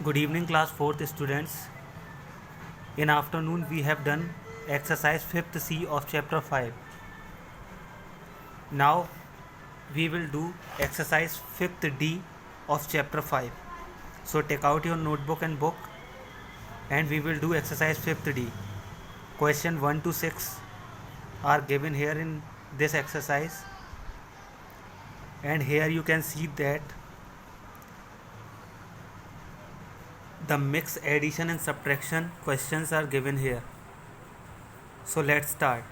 Good evening, class 4th students. In afternoon, we have done exercise 5th C of chapter 5. Now, we will do exercise 5th D of chapter 5. So, take out your notebook and book and we will do exercise 5th D. Question 1 to 6 are given here in this exercise, and here you can see that the mix, addition and subtraction questions are given here. So let's start.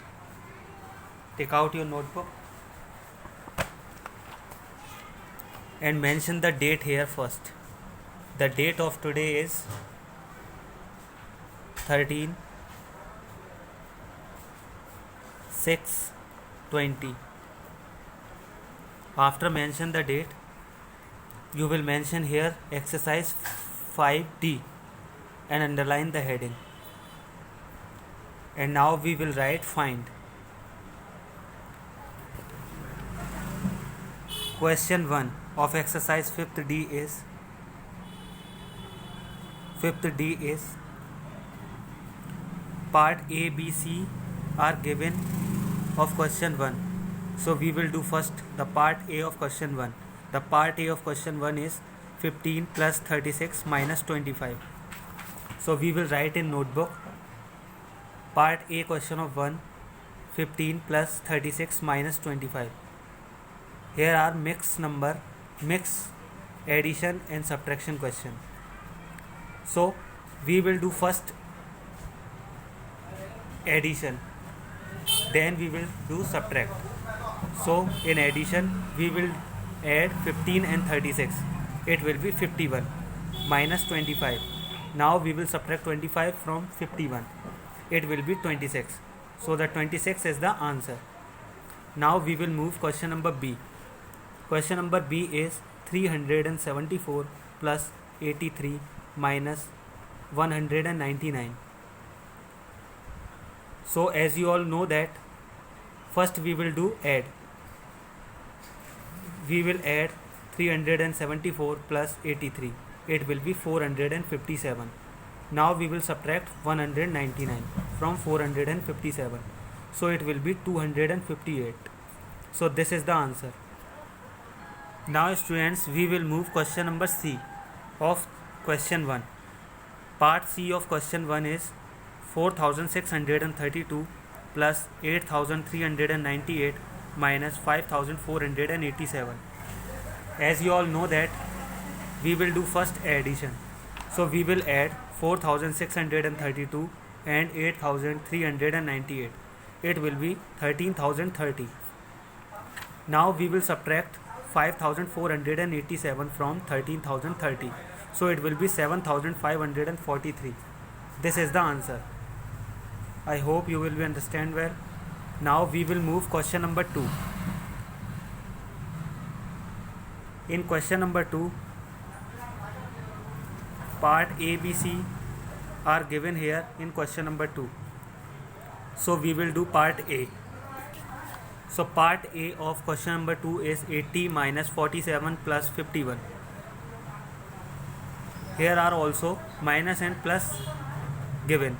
Take out your notebook and mention the date here first. The date of today is 13/6/20. After mention the date, you will mention here exercise 5D and underline the heading. And now we will write find. Question 1 of exercise 5th D is part A, B, C are given of question 1. So we will do first the part A of question 1. The part A of question 1 is 15 plus 36 minus 25. So we will write in notebook part A question of 1, 15 plus 36 minus 25. Here are mix, addition and subtraction question. So we will do first addition, then we will do subtract. So in addition we will add 15 and 36. It will be 51 minus 25. Now we will subtract 25 from 51. It will be 26. So the 26 is the answer. Now we will move question number B. Question number B is 374 plus 83 minus 199. So as you all know that first we will do add. We will add 374 plus 83. It will be 457. Now we will subtract 199 from 457. So it will be 258. So this is the answer. Now students, we will move question number C of question 1. Part C of question 1 is 4632 plus 8398 minus 5487. As you all know that we will do first addition. So we will add 4632 and 8398. It will be 13030. Now we will subtract 5487 from 13030. So it will be 7543. This is the answer. I hope you will be understand well. Now we will move question number 2. In question number 2, part A, B, C are given here in question number 2. So we will do part A. So part A of question number 2 is 80 minus 47 plus 51. Here are also minus and plus given.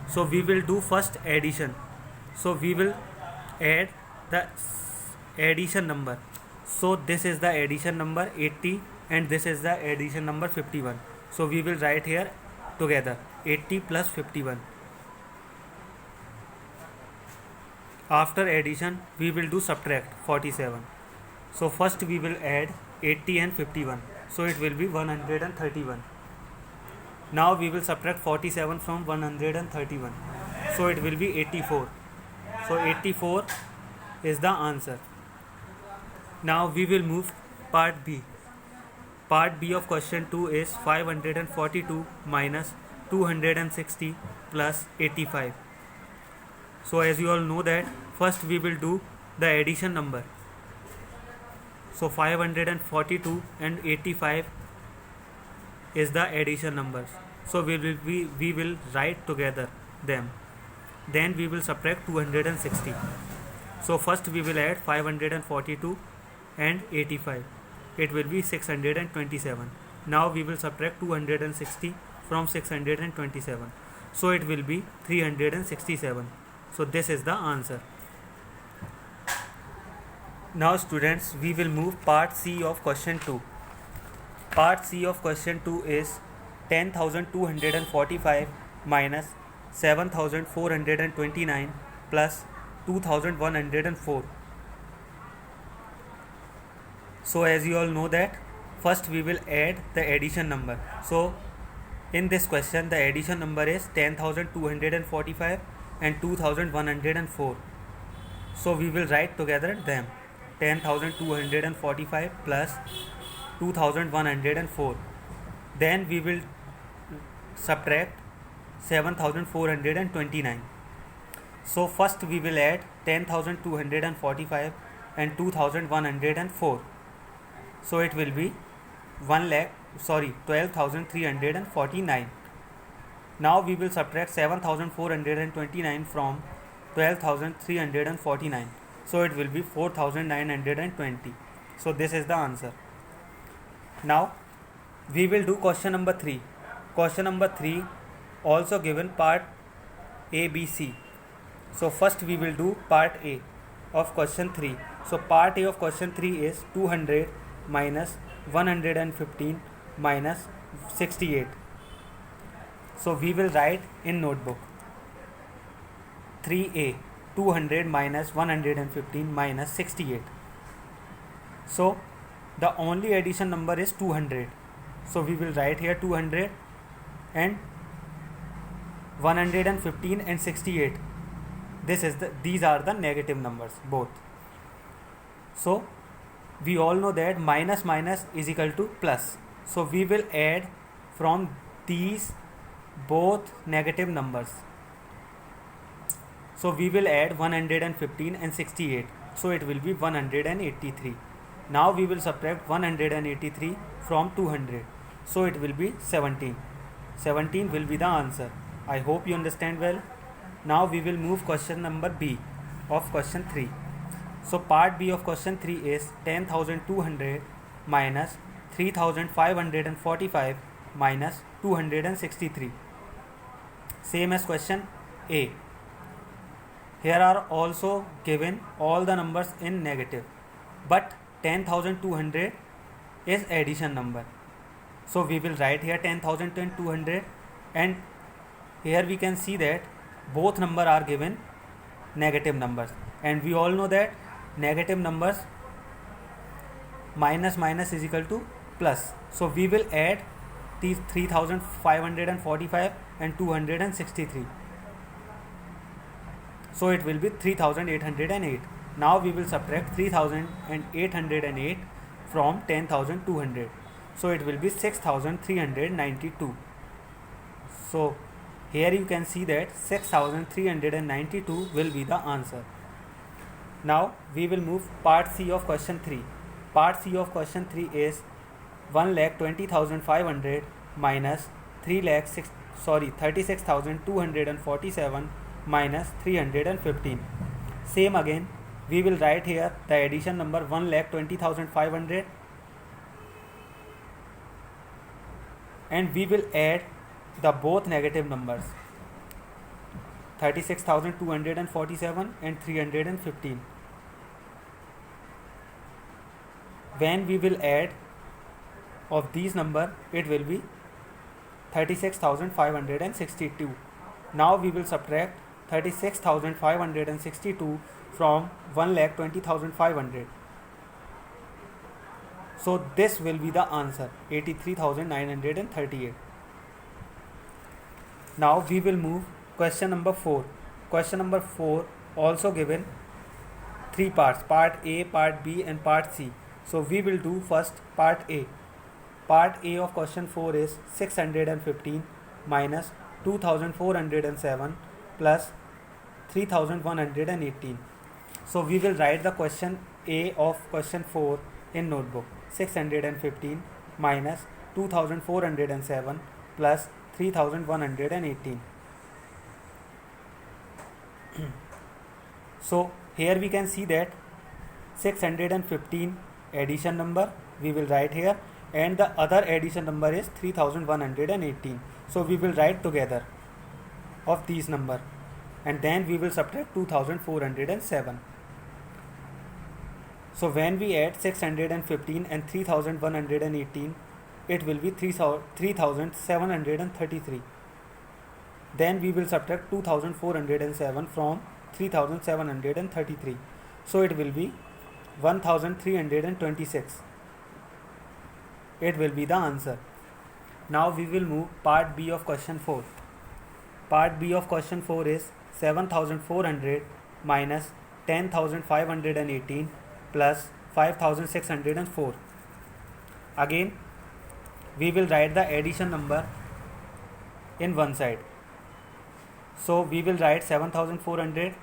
So we will do first addition. So we will add the addition number. So this is the addition number 80 and this is the addition number 51. So we will write here together 80 plus 51. After addition we will do subtract 47. So first we will add 80 and 51. So it will be 131. Now we will subtract 47 from 131. So it will be 84. So 84 is the answer. Now we will move part B. Part B of question 2 is 542 minus 260 plus 85. So as you all know that first we will do the addition number. So 542 and 85 is the addition numbers. So we will write together them. Then we will subtract 260. So first we will add 542 and 85. It will be 627. Now we will subtract 260 from 627. So it will be 367. So this is the answer. Now students, we will move part C of question 2. Part C of question 2 is 10,245 minus 7,429 plus 2,104. So as you all know that, first we will add the addition number. So in this question the addition number is 10,245 and 2,104. So we will write together them. 10,245 plus 2,104. Then we will subtract 7,429. So first we will add 10,245 and 2,104. So it will be 12,349. Now we will subtract 7,429 from 12,349. So it will be 4,920. So this is the answer. Now we will do question number 3. Question number 3 also given part A, B, C. So first we will do part A of question 3. So part A of question 3 is 200 minus 115 minus 68. So we will write in notebook 3A, 200 minus 115 minus 68. So the only addition number is 200. So we will write here 200 and 115 and 68. These are the negative numbers both. So we all know that minus minus is equal to plus. So we will add from these both negative numbers. So we will add 115 and 68. So it will be 183. Now we will subtract 183 from 200. So it will be 17. 17 will be the answer. I hope you understand well. Now we will move question number B of question 3. So part B of question 3 is 10,200 minus 3,545 minus 263. Same as question A. Here are also given all the numbers in negative, but 10,200 is addition number. So we will write here 10,200, and here we can see that both number are given negative numbers, and we all know that negative numbers minus minus is equal to plus. So we will add these 3,545 and 263. So it will be 3,808. Now we will subtract 3,808 from 10,200. So it will be 6,392. So here you can see that 6,392 will be the answer. Now we will move part C of question 3. Part C of question 3 is 1,20,500 minus 36,247 minus 315. Same again, we will write here the addition number 1,20,500 and we will add the both negative numbers 36,247 and 315. When we will add of these number, it will be 36,562. Now we will subtract 36,562 from 1,20,500. So this will be the answer, 83,938. Now we will move question number 4. Question number 4 also given 3 parts, part A, part B and part C. So we will do first part A. Part A of question 4 is 615 minus 2,407 plus 3,118. So we will write the question A of question 4 in notebook. 615 minus 2,407 plus 3,118. So here we can see that 615 addition number we will write here, and the other addition number is 3118. So we will write together of these number, and then we will subtract 2407. So when we add 615 and 3118, it will be 3733. Then we will subtract 2407 from 3733. So it will be 1326. It will be the answer. Now we will move part B of question 4. Part B of question 4 is 7400 minus 10518 plus 5604. Again, we will write the addition number in one side. So we will write 7400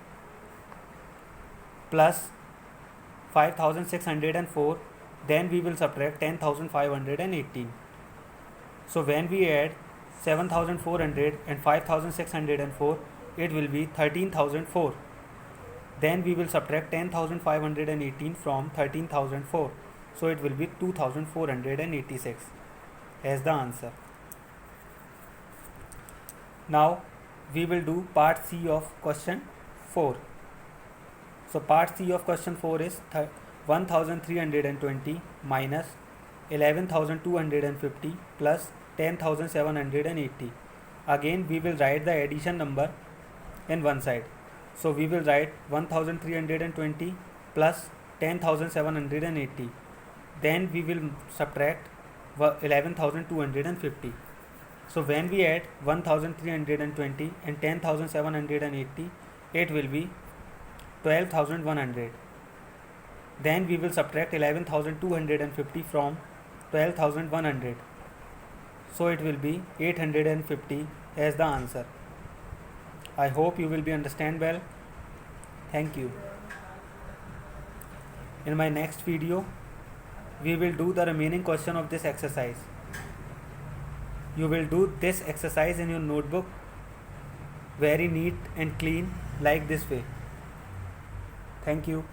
plus 5604, then we will subtract 10518. So when we add 7400 and 5604, it will be 13004. Then we will subtract 10518 from 13004. So it will be 2486 as the answer. Now we will do part C of question 4. So part C of question 4 is 1320 minus 11250 plus 10780. Again we will write the addition number in one side. So we will write 1320 plus 10780. Then we will subtract 11250. So when we add 1320 and 10780, it will be 12100. Then we will subtract 11250 from 12100. So it will be 850 as the answer. I hope you will be understand well. Thank you. In my next video, we will do the remaining question of this exercise. You will do this exercise in your notebook very neat and clean like this way. Thank you.